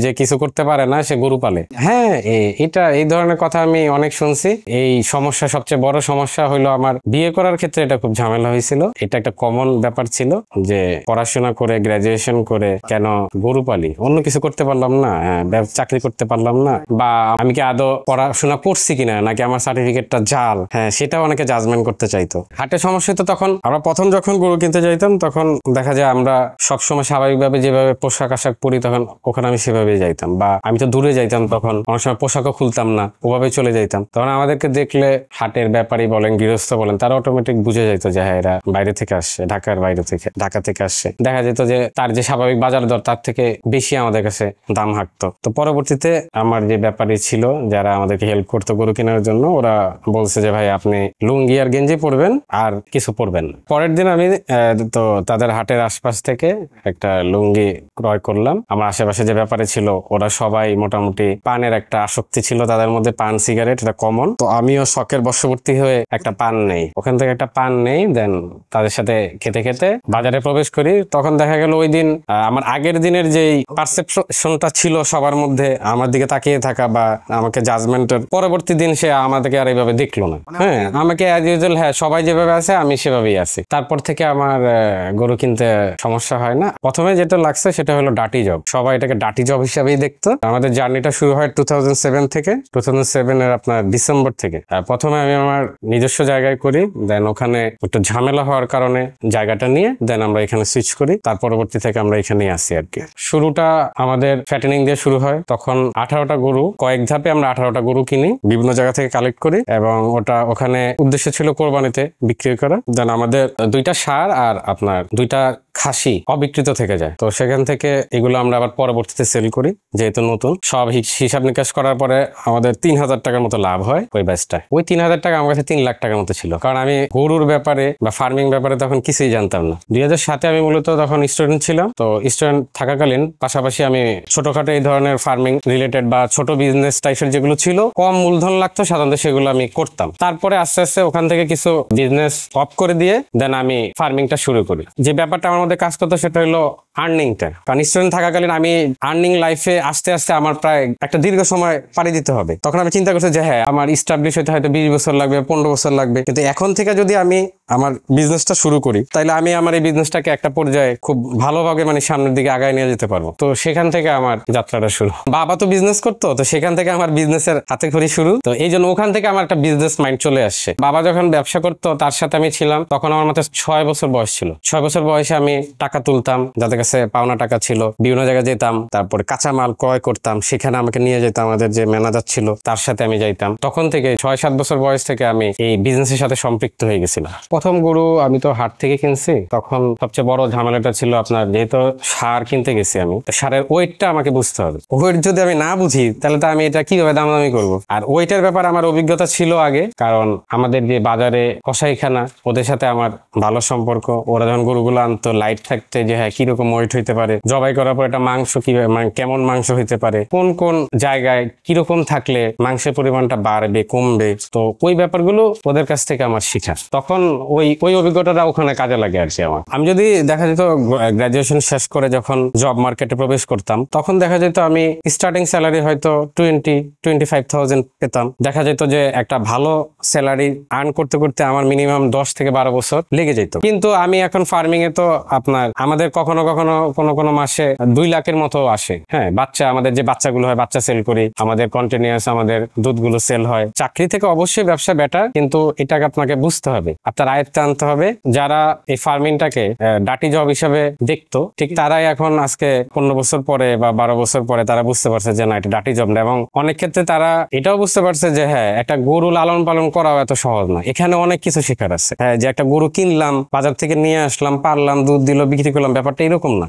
যে কিছু করতে পারে না সে গরু পালে। হ্যাঁ, এটা এই ধরনের কথা আমি অনেক শুনছি। এই সমস্যা, সবচেয়ে বড় সমস্যা হইলো আমার বিয়ে করার ক্ষেত্রে এটা খুব ঝামেলা হয়েছিল। এটা একটা কমন ব্যাপার ছিল যে পড়াশোনা করে গ্রাজুয়েশন করে কেন গরু পালি, অন্য কিছু করতে পারলাম না, চাকরি করতে পারলাম না, বা আমি কি আদৌ পড়াশোনা করছি কিনা, নাকি আমার সার্টিফিকেটটা জাল, হ্যাঁ সেটাও অনেকে জাজমেন্ট করতে চাইতো। হাটের সমস্যা তো তখন আমরা প্রথম যখন গরু কিনতে যাইতাম তখন দেখা যায় আমরা সবসময় স্বাভাবিকভাবে যেভাবে পোশাক আশাক পরি তখন ওখানে আমি সেভাবেই যাইতাম, বা আমি তো দূরে যাইতাম তখন অনেক সময় পোশাকও খুলতাম না, ওভাবে চলে যাইতাম। তখন আমাদেরকে দেখলে হাটের ব্যাপারী বলেন, গৃহস্থ বলেন, তারা অটোমেটিক বুঝে যাইতো যে হ্যাঁ এরা বাইরে থেকে আসছে, ঢাকার বাইরে থেকে, ঢাকা থেকে আসছে। দেখা যেত যে তার যে স্বাভাবিক বাজার দর তার থেকে বেশি আমাদের কাছে দাম হাঁকতো। তো পরবর্তীতে আমার যে ব্যাপারী ছিল যারা আমাদেরকে হেল্প করতো গরু কেনার জন্য, ওরা বলছে যে ভাই আপনি লুঙ্গি আর গেঞ্জি পরবেন আর কিছু পরবেন না। পরের দিন আমি তো তাদের হাটের আশপাশ থেকে একটা লুঙ্গি ক্রয় করলাম। আমার আশেপাশে যে ব্যাপারে ছিল ওরা সবাই মোটামুটি পানের একটা আসক্তি ছিল তাদের মধ্যে, পান সিগারেট এটা কমন। তো আমিও শখের বশবর্তী হয়ে একটা পান নেই, ওখান থেকে একটা পান নেই, দেন তাদের সাথে খেতে খেতে বাজারে প্রবেশ করি। তখন দেখা গেল ওই দিন আমার আগের দিনের যেই পারসেপশনটা ছিল সবার মধ্যে আমার দিকে তাকিয়ে থাকা বা আমাকে জাজমেন্টের, পরবর্তী দিন সে আমাদেরকে আর এইভাবে দেখলো না। হ্যাঁ, আমাকে অ্যাজ ইউজুয়াল, হ্যাঁ সবাই যেভাবে আছে আমি সেভাবেই আছি। তারপর থেকে আমার গরু কিনতে সমস্যা হয় না। প্রথমে যেটা লাগছে সেটা হলো ডাটি জব, সবাই এটাকে ডাটি জব হিসাবেই দেখতো। আমাদের জার্নিটা শুরু হয় 2007 থেকে, 2007 এর আপনার ডিসেম্বর থেকে। প্রথমে আমি আমার নিজস্ব জায়গায় করি, দেন ওখানে একটু ঝামেলা হওয়ার কারণে জায়গাটা নিয়ে দেন আমরা এখানে সুইচ করি। তার পরবর্তী থেকে আমরা এখানেই আসি আর কি। শুরুটা আমাদের ফ্যাটেনিং দিয়ে শুরু হয়। তখন 18টা গরু, কয়েক ধাপে আমরা 18টা গরু কিনি, বিভিন্ন জায়গা থেকে কালেক্ট করি, এবং ওখানে উদ্দেশ্য ছিল কোরবানিতে বিক্রি করা। দেন আমাদের 2টা ষাঁড় আর আপনার 2টা খাসি অবিকৃত থেকে যায়। তো সেখান থেকে এগুলো আমরা আবার পরবর্তীতে সেল করি, যেহেতু নতুন। সব হিসাব নিকাশ করার পরে আমাদের 3000 টাকার মতো লাভ হয় ওই ব্যাচটায়। ওই 3000 টাকা আমার কাছে 3 লাখ টাকার মতো ছিল, কারণ আমি গরুর ব্যাপারে বা ফার্মিং ব্যাপারে তখন কিছুই জানতাম না। 2007-এ আমি মূলত তখন স্টুডেন্ট ছিলাম। তো স্টুডেন্ট থাকাকালীন পাশাপাশি আমি ছোটখাটো এই ধরনের ফার্মিং রিলেটেড বা ছোট বিজনেস টাইপের যেগুলো ছিল, কম মূলধন লাগতো সাধারণত, সেগুলো আমি করতাম। তারপরে আস্তে আস্তে ওখান থেকে কিছু বিজনেস অফ করে দিয়ে দেন আমি ফার্মিংটা শুরু করি। যে ব্যাপারটা আমার মধ্যে কাজ করতো সেটা হলো আর্নিংটা, কারণ স্টুডেন্ট থাকাকালীন আমি আর্নিং লাইফে আস্তে আস্তে আমার প্রায় একটা দীর্ঘ সময় পাড়ি দিতে হবে। তখন আমি চিন্তা করছি যে হ্যাঁ আমার ইস্টাবলিশ হতে হয়তো 20 বছর লাগবে, 15 বছর লাগবে, কিন্তু এখন থেকে যদি আমি আমার বিজনেসটা শুরু করি তাহলে আমি আমার এই বিজনেসটাকে একটা পর্যায়ে খুব ভালোভাবে মানে সামনের দিকে আগায় নিয়ে যেতে পারবো। তো সেখান থেকে আমার যাত্রাটা শুরু। বাবা তো বিজনেস করতো, তো সেখান থেকে আমার বিজনেসের হাতে খড়ি শুরু। তো এই জন্য ওখান থেকে আমার একটা বিজনেস মাইন্ড চলে আসছে। বাবা যখন ব্যবসা করতো তার সাথে আমি ছিলাম, তখন আমার মাত্র 6 বছর বয়স ছিল। 6 বছর বয়সে আমি টাকা তুলতাম, যাদের কাছে পাওনা টাকা ছিল, বিভিন্ন জায়গায় যেতাম, তারপরে কাঁচামাল ক্রয় করতাম, সেখানে আমাকে নিয়ে যেতাম, আমাদের যে ম্যানেজার ছিল তার সাথে আমি যাইতাম। তখন থেকে 6-7 বছর বয়স থেকে আমি এই বিজনেসের সাথে সম্পৃক্ত হয়ে গেছিলাম। প্রথম গরু আমি তো হাট থেকে কিনছি। তখন সবচেয়ে বড় ঝামেলাটা ছিল আপনার, যেহেতু ষাঁড় কিনতে গেছি আমি, ষাঁড়ের ওয়েটটা আমাকে বুঝতে হবে। ওয়েট যদি আমি না বুঝি তাহলে তো আমি এটা কিভাবে দামাদামি করবো। আর ওয়েটের ব্যাপারে আমার অভিজ্ঞতা ছিল আগে, কারণ আমাদের যে বাজারে কসাইখানা, ওদের সাথে আমার ভালো সম্পর্ক। ওরা যখন গরুগুলো আনতো লাইট থাকতে যে হ্যাঁ কিরকম ওয়েট হইতে পারে, জবাই করার পর একটা মাংস কিভাবে, মানে কেমন মাংস হইতে পারে, কোন কোন জায়গায় কিরকম থাকলে মাংসের পরিমাণটা বাড়বে কমবে, তো ওই ব্যাপারগুলো ওদের কাছ থেকে আমার শিখা। তখন ওই অভিজ্ঞতাটা ওখানে কাজে লাগে আর কি আমার। আমি যদি দেখা যেত গ্রাজুয়েশন শেষ করে যখন জব মার্কেটে প্রবেশ করতাম, তখন দেখা যেত আমি স্টার্টিং স্যালারি হয়তো 20-25,000 পেতাম। দেখা যেত যে একটা ভালো স্যালারি আর্ন করতে করতে আমার মিনিমাম 10 থেকে 12 বছর লেগে যেত। কিন্তু আমি এখন ফার্মিং এ তো আপনার আমাদের কখনো কখনো কোনো মাসে 2 লাখের মতো আসে। হ্যাঁ, বাচ্চা, আমাদের যে বাচ্চাগুলো হয় বাচ্চা সেল করি, আমাদের কন্টিনিউয়াস আমাদের দুধগুলো সেল হয়। চাকরি থেকে অবশ্যই ব্যবসা বেটার, কিন্তু এটাকে আপনাকে বুঝতে হবে, আপনার আয়ত্তে আনতে হবে। যারা এই ফার্মিংটাকে ডাটি জব হিসাবে দেখতো, ঠিক তারাই এখন আজকে 15 বছর পরে বা 12 বছর পরে তারা বুঝতে পারছে যে না, এটা ডাটি জব না। এবং অনেক ক্ষেত্রে তারা এটাও বুঝতে পারছে যে হ্যাঁ, একটা গরু লালন পালন করাও এত সহজ না, এখানে অনেক কিছু শেখার আছে। হ্যাঁ, যে একটা গরু কিনলাম, বাজার থেকে নিয়ে আসলাম, পারলাম, দুধ দিল, বিক্রি করলাম, ব্যাপারটা এরকম না।